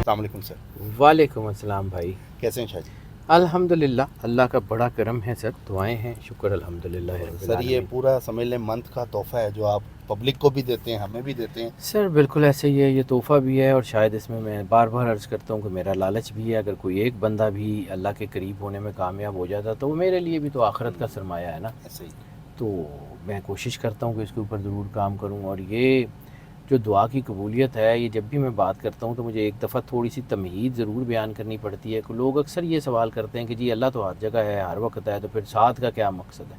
السلام علیکم سر. وعلیکم السلام بھائی. کیسے ہیں شاہ جی؟ الحمدللہ اللہ کا بڑا کرم ہے سر, دعائیں ہیں, شکر الحمدللہ رب سر یہ العالمین. پورا سمجھ لیں منتھ کا تحفہ ہے جو آپ پبلک کو بھی دیتے ہیں, ہمیں بھی دیتے ہیں. سر بالکل ایسے ہی ہے, یہ تحفہ بھی ہے اور شاید اس میں بار بار عرض کرتا ہوں کہ میرا لالچ بھی ہے. اگر کوئی ایک بندہ بھی اللہ کے قریب ہونے میں کامیاب ہو جاتا تو وہ میرے لیے بھی تو آخرت کا سرمایہ ہے نا. ایسے ہی. تو میں کوشش کرتا ہوں کہ اس کے اوپر ضرور کام کروں. اور یہ جو دعا کی قبولیت ہے, یہ جب بھی میں بات کرتا ہوں تو مجھے ایک دفعہ تھوڑی سی تمہید ضرور بیان کرنی پڑتی ہے کہ لوگ اکثر یہ سوال کرتے ہیں کہ جی اللہ تو ہر جگہ ہے, ہر وقت ہے, تو پھر ساتھ کا کیا مقصد ہے.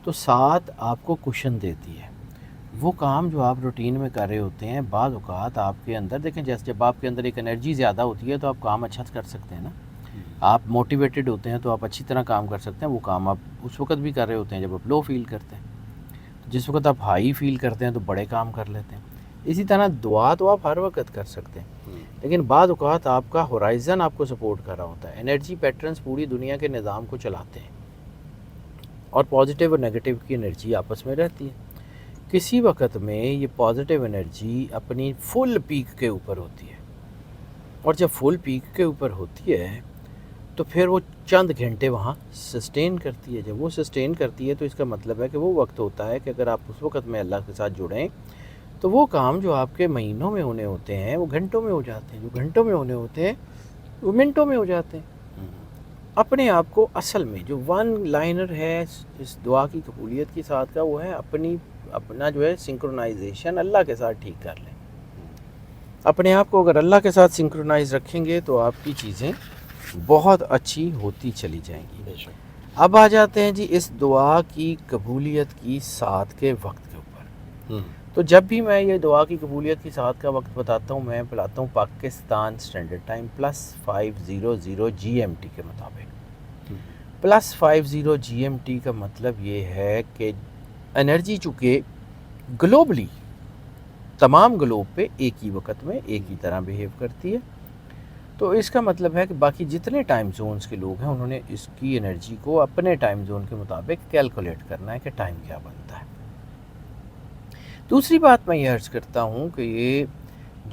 تو ساتھ آپ کو کوشن دیتی ہے. وہ کام جو آپ روٹین میں کر رہے ہوتے ہیں, بعض اوقات آپ کے اندر دیکھیں, جیسے جب آپ کے اندر ایک انرجی زیادہ ہوتی ہے تو آپ کام اچھا کر سکتے ہیں نا. آپ موٹیویٹڈ ہوتے ہیں تو آپ اچھی طرح کام کر سکتے ہیں. وہ کام آپ اس وقت بھی کر رہے ہوتے ہیں جب آپ لو فیل کرتے ہیں. جس وقت آپ ہائی فیل کرتے ہیں تو بڑے کام کر لیتے ہیں. اسی طرح دعا تو آپ ہر وقت کر سکتے ہیں, لیکن بعض اوقات آپ کا ہورائزن آپ کو سپورٹ کر رہا ہوتا ہے. انرجی پیٹرنز پوری دنیا کے نظام کو چلاتے ہیں اور پازیٹیو اور نیگیٹو کی انرجی آپس میں رہتی ہے. کسی وقت میں یہ پازیٹیو انرجی اپنی فل پیک کے اوپر ہوتی ہے, اور جب فل پیک کے اوپر ہوتی ہے تو پھر وہ چند گھنٹے وہاں سسٹین کرتی ہے. جب وہ سسٹین کرتی ہے تو اس کا مطلب ہے کہ وہ وقت ہوتا ہے کہ اگر آپ اس وقت میں اللہ کے ساتھ جڑیں تو وہ کام جو آپ کے مہینوں میں ہونے ہوتے ہیں وہ گھنٹوں میں ہو جاتے ہیں, جو گھنٹوں میں ہونے ہوتے ہیں وہ منٹوں میں ہو جاتے ہیں. اپنے آپ کو اصل میں جو ون لائنر ہے اس دعا کی قبولیت کے ساتھ کا, وہ ہے اپنا جو ہے سنکرونائزیشن اللہ کے ساتھ ٹھیک کر لیں. اپنے آپ کو اگر اللہ کے ساتھ سنکرونائز رکھیں گے تو آپ کی چیزیں بہت اچھی ہوتی چلی جائیں گی. اب آ جاتے ہیں جی اس دعا کی قبولیت کی ساتھ کے وقت کے اوپر. تو جب بھی میں یہ دعا کی قبولیت کی ساتھ کا وقت بتاتا ہوں, میں بتاتا ہوں پاکستان اسٹینڈرڈ ٹائم +5:00 GMT کے مطابق. +5:00 GMT کا مطلب یہ ہے کہ انرجی چونکہ گلوبلی تمام گلوب پہ ایک ہی وقت میں ایک ہی طرح بیہیو کرتی ہے, تو اس کا مطلب ہے کہ باقی جتنے ٹائم زونز کے لوگ ہیں انہوں نے اس کی انرجی کو اپنے ٹائم زون کے مطابق کیلکولیٹ کرنا ہے کہ ٹائم کیا بنتا ہے. دوسری بات میں یہ عرض کرتا ہوں کہ یہ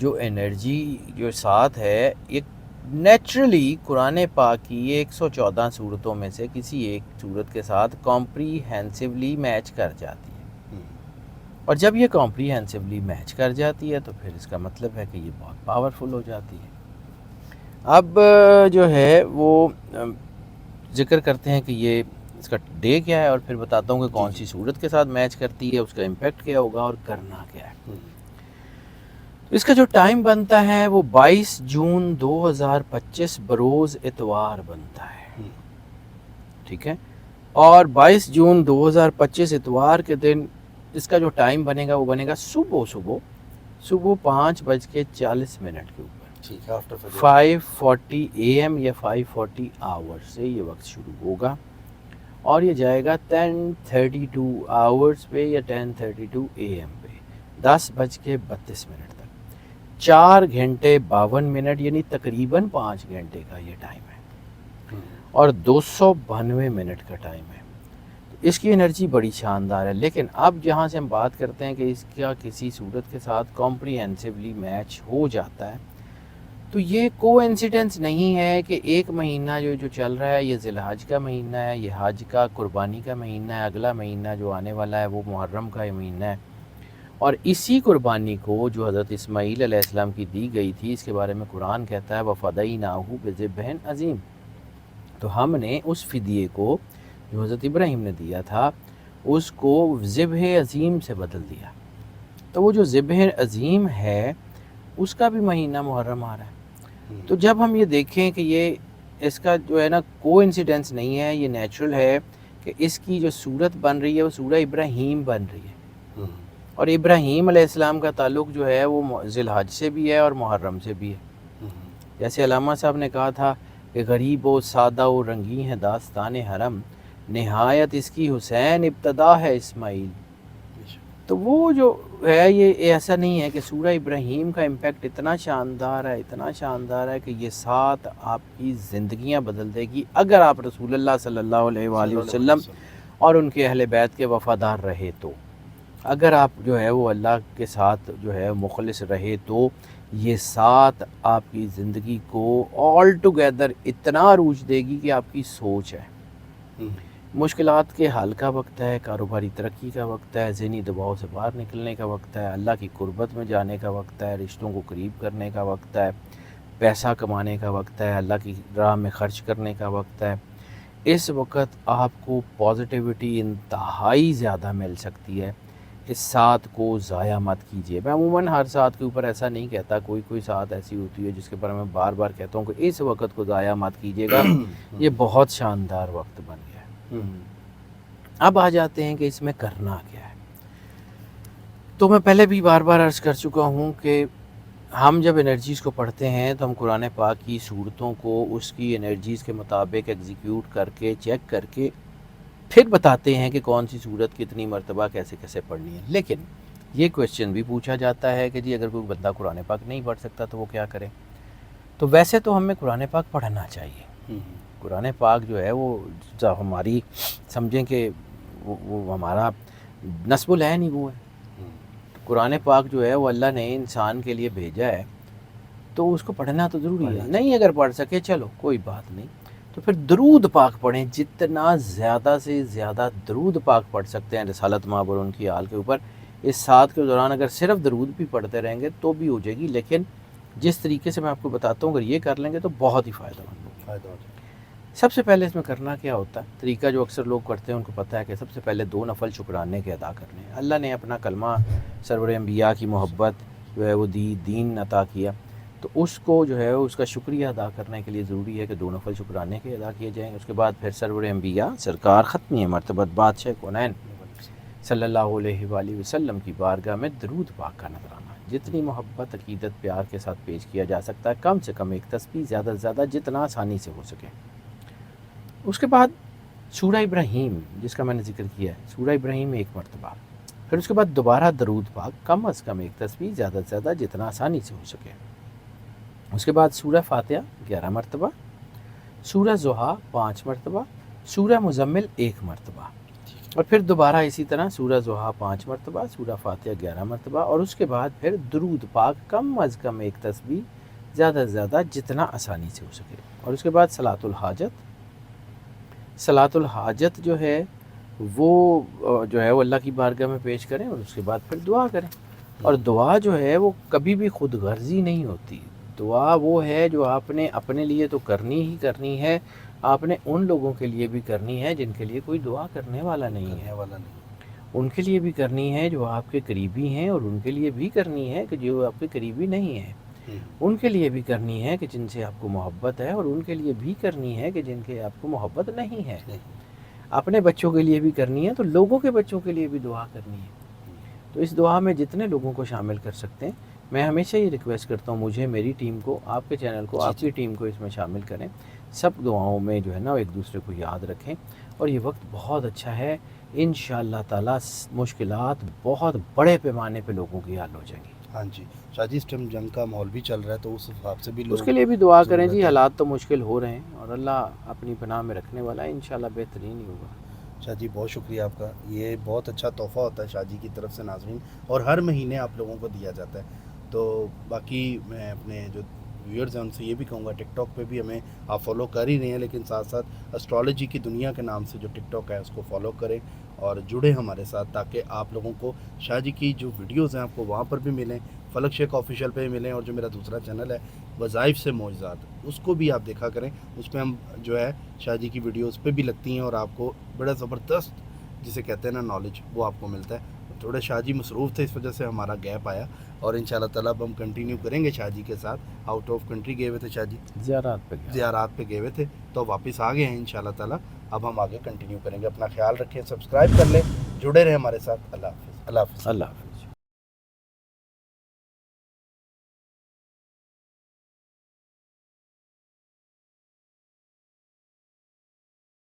جو انرجی جو ساتھ ہے یہ نیچرلی قرآن پاک کی 114 صورتوں میں سے کسی ایک صورت کے ساتھ کمپریہنسولی میچ کر جاتی ہے. اور جب یہ کمپریہنسولی میچ کر جاتی ہے تو پھر اس کا مطلب ہے کہ یہ بہت پاورفل ہو جاتی ہے. اب جو ہے وہ ذکر کرتے ہیں کہ یہ اس کا ڈے کیا ہے, اور پھر بتاتا ہوں کہ کون سی صورت کے ساتھ میچ کرتی ہے, اس کا امپیکٹ کیا ہوگا اور کرنا کیا ہے. اس کا جو ٹائم بنتا ہے وہ 22 جون 2025 بروز اتوار بنتا ہے, ٹھیک ہے. اور 22 جون 2025 اتوار کے دن اس کا جو ٹائم بنے گا وہ بنے گا صبح 5:40 کے اوپر. 5:40 AM یا 5:40 آورز سے یہ وقت شروع ہوگا اور یہ جائے گا 10:32 آورز پہ یا 10:32 AM پہ 10:32 تک. 4 گھنٹے 52 منٹ یعنی تقریباً 5 گھنٹے کا یہ ٹائم ہے اور 292 منٹ کا ٹائم ہے. اس کی انرجی بڑی شاندار ہے. لیکن اب جہاں سے ہم بات کرتے ہیں کہ اس کا کسی صورت کے ساتھ کمپریہنسولی میچ ہو جاتا ہے, تو یہ کو انسیڈنس نہیں ہے کہ ایک مہینہ جو چل رہا ہے یہ ذی الحج کا مہینہ ہے, یہ حج کا قربانی کا مہینہ ہے, اگلا مہینہ جو آنے والا ہے وہ محرم کا مہینہ ہے, اور اسی قربانی کو جو حضرت اسماعیل علیہ السلام کی دی گئی تھی اس کے بارے میں قرآن کہتا ہے وَفَدَيْنَاهُ بِذِبْحٍ عَظِيمٍ. تو ہم نے اس فدیے کو جو حضرت ابراہیم نے دیا تھا اس کو ذبح عظیم سے بدل دیا. تو وہ جو ذبح عظیم ہے اس کا بھی مہینہ محرم آ رہا ہے. تو جب ہم یہ دیکھیں کہ یہ اس کا جو ہے نا کو انسیڈنس نہیں ہے, یہ نیچرل ہے کہ اس کی جو صورت بن رہی ہے وہ سورہ ابراہیم بن رہی ہے, اور ابراہیم علیہ السلام کا تعلق جو ہے وہ ذی الحج سے بھی ہے اور محرم سے بھی ہے. جیسے علامہ صاحب نے کہا تھا کہ غریب و سادہ و رنگی ہے داستان حرم, نہایت اس کی حسین ابتدا ہے اسماعیل. تو وہ جو ہے یہ ایسا نہیں ہے کہ سورہ ابراہیم کا امپیکٹ اتنا شاندار ہے کہ یہ ساتھ آپ کی زندگیاں بدل دے گی اگر آپ رسول اللہ صلی اللہ علیہ وآلہ وسلم اور ان کے اہل بیت کے وفادار رہے. تو اگر آپ جو ہے وہ اللہ کے ساتھ جو ہے مخلص رہے تو یہ سات آپ کی زندگی کو آل ٹوگیدر اتنا عروج دے گی کہ آپ کی سوچ ہے، مشکلات کے حل کا وقت ہے، کاروباری ترقی کا وقت ہے، ذہنی دباؤ سے باہر نکلنے کا وقت ہے، اللہ کی قربت میں جانے کا وقت ہے، رشتوں کو قریب کرنے کا وقت ہے، پیسہ کمانے کا وقت ہے، اللہ کی راہ میں خرچ کرنے کا وقت ہے۔ اس وقت آپ کو پازیٹیوٹی انتہائی زیادہ مل سکتی ہے، اس ساتھ کو ضائع مت کیجیے۔ میں عموماً ہر ساتھ کے اوپر ایسا نہیں کہتا، کوئی ساتھ ایسی ہوتی ہے جس کے اوپر میں بار بار کہتا ہوں کہ اس وقت کو ضائع مت کیجیے گا، یہ بہت شاندار وقت بن گیا ہے۔ اب آ جاتے ہیں کہ اس میں کرنا کیا ہے۔ تو میں پہلے بھی بار بار عرض کر چکا ہوں کہ ہم جب انرجیز کو پڑھتے ہیں تو ہم قرآن پاک کی صورتوں کو اس کی انرجیز کے مطابق ایگزیکیوٹ کر کے چیک کر کے پھر بتاتے ہیں کہ کون سی صورت کتنی مرتبہ کیسے کیسے پڑھنی ہے۔ لیکن یہ کویسچن بھی پوچھا جاتا ہے کہ جی اگر کوئی بندہ قرآن پاک نہیں پڑھ سکتا تو وہ کیا کرے؟ تو ویسے تو ہمیں قرآن پاک پڑھنا چاہیے۔ قرآن پاک جو ہے وہ ہماری سمجھیں کہ وہ ہمارا نصب العین ہی وہ ہے۔ قرآن پاک جو ہے وہ اللہ نے انسان کے لیے بھیجا ہے، تو اس کو پڑھنا تو ضروری ہے۔ نہیں اگر پڑھ سکے چلو کوئی بات نہیں، تو پھر درود پاک پڑھیں، جتنا زیادہ سے زیادہ درود پاک پڑھ سکتے ہیں رسالت مآب اور ان کی آل کے اوپر۔ اس ساتھ کے دوران اگر صرف درود بھی پڑھتے رہیں گے تو بھی ہو جائے گی، لیکن جس طریقے سے میں آپ کو بتاتا ہوں اگر یہ کر لیں گے تو بہت ہی فائدہ مند ہوگا۔ سب سے پہلے اس میں کرنا کیا ہوتا ہے؟ طریقہ جو اکثر لوگ کرتے ہیں ان کو پتہ ہے کہ سب سے پہلے 2 نفل شکرانے کے ادا کرنے ہیں۔ اللہ نے اپنا کلمہ، سرور انبیاء کی محبت جو ہے وہ دین عطا کیا، تو اس کو جو ہے اس کا شکریہ ادا کرنے کے لیے ضروری ہے کہ 2 نفل شکرانے کے ادا کیے جائیں۔ اس کے بعد پھر سرور انبیاء سرکار ختمی مرتبت بادشاہ کونین صلی اللہ علیہ وآلہ وسلم کی بارگاہ میں درود پاک کا نذرانہ، جتنی محبت عقیدت پیار کے ساتھ پیش کیا جا سکتا ہے، کم سے کم 1 تسبیح، زیادہ سے زیادہ جتنا آسانی سے ہو سکے۔ اس کے بعد سورہ ابراہیم جس کا میں نے ذکر کیا ہے، سورہ ابراہیم 1 مرتبہ، پھر اس کے بعد دوبارہ درود پاک، کم از کم 1 تسبیح، زیادہ سے زیادہ جتنا آسانی سے ہو سکے۔ اس کے بعد سورہ فاتحہ 11 مرتبہ، سورہ ضحیٰ 5 مرتبہ، سورہ مزمل 1 مرتبہ، اور پھر دوبارہ اسی طرح سورہ ضحیٰ 5 مرتبہ، سورہ فاتحہ 11 مرتبہ، اور اس کے بعد پھر درود پاک کم از کم 1 تسبیح، زیادہ سے زیادہ جتنا آسانی سے ہو سکے۔ اور اس کے بعد صلاۃ الحاجت، صلاۃ الحاجت جو ہے وہ اللہ کی بارگاہ میں پیش کریں، اور اس کے بعد پھر دعا کریں۔ اور دعا جو ہے وہ کبھی بھی خود غرضی نہیں ہوتی، دعا وہ ہے جو آپ نے اپنے لیے تو کرنی ہی کرنی ہے، آپ نے ان لوگوں کے لیے بھی کرنی ہے جن کے لیے کوئی دعا کرنے والا نہیں ہے، ان کے لیے بھی کرنی ہے جو آپ کے قریبی ہیں، اور ان کے لیے بھی کرنی ہے کہ جو آپ کے قریبی نہیں ہیں، ان کے لیے بھی کرنی ہے کہ جن سے آپ کو محبت ہے، اور ان کے لیے بھی کرنی ہے کہ جن کے آپ کو محبت نہیں ہے۔ اپنے بچوں کے لیے بھی کرنی ہے تو لوگوں کے بچوں کے لیے بھی دعا کرنی ہے۔ تو اس دعا میں جتنے لوگوں کو شامل کر سکتے ہیں، میں ہمیشہ یہ ریکویسٹ کرتا ہوں مجھے، میری ٹیم کو، آپ کے چینل کو، آپ کی ٹیم کو اس میں شامل کریں، سب دعاؤں میں جو ہے نا ایک دوسرے کو یاد رکھیں، اور یہ وقت بہت اچھا ہے، انشاءاللہ تعالیٰ مشکلات بہت بڑے پیمانے پہ لوگوں کی حل ہو جائیں گی۔ ہاں جی شاہ جی، اس ٹائم جنگ کا ماحول بھی چل رہا ہے تو اس حساب سے بھی اس کے لیے بھی دعا کریں جی، حالات تو مشکل ہو رہے ہیں اور اللہ اپنی پناہ میں رکھنے والا ہے، انشاءاللہ بہترین ہی ہوگا۔ شاہ جی بہت شکریہ آپ کا، یہ بہت اچھا تحفہ ہوتا ہے شاہ جی کی طرف سے ناظرین، اور ہر مہینے آپ لوگوں کو دیا جاتا ہے۔ تو باقی میں اپنے جو ویورز ہیں ان سے یہ بھی کہوں گا، ٹک ٹاک پہ بھی ہمیں آپ فالو کر ہی رہے ہیں، لیکن ساتھ ساتھ اسٹرالوجی کی دنیا کے نام سے جو ٹک ٹاک ہے اس کو فالو کریں اور جڑیں ہمارے ساتھ، تاکہ آپ لوگوں کو شاہ جی کی جو ویڈیوز ہیں آپ کو وہاں پر بھی ملیں، فلک شیخ آفیشیل پہ بھی ملیں، اور جو میرا دوسرا چینل ہے وظائف سے معجزات، اس کو بھی آپ دیکھا کریں، اس پہ ہم جو ہے شاہ جی کی ویڈیوز پہ بھی لگتی ہیں، اور آپ کو بڑا زبردست جسے کہتے ہیں نا نالج، وہ آپ کو ملتا ہے۔ تھوڑے شاہ جی مصروف تھے، اس وجہ سے ہمارا گیپ آیا، اور انشاءاللہ تعالیٰ اب ہم کنٹینیو کریں گے شاہ جی کے ساتھ۔ آؤٹ آف کنٹری گئے ہوئے تھے شاہ جی، زیارات پہ گئے ہوئے تھے، تو واپس آ گئے ہیں انشاءاللہ تعالیٰ، اب ہم آگے کنٹینیو کریں گے۔ اپنا خیال رکھیں، سبسکرائب کر لیں، جڑے رہیں ہمارے ساتھ۔ اللہ حافظ، اللہ حافظ، اللہ حافظ۔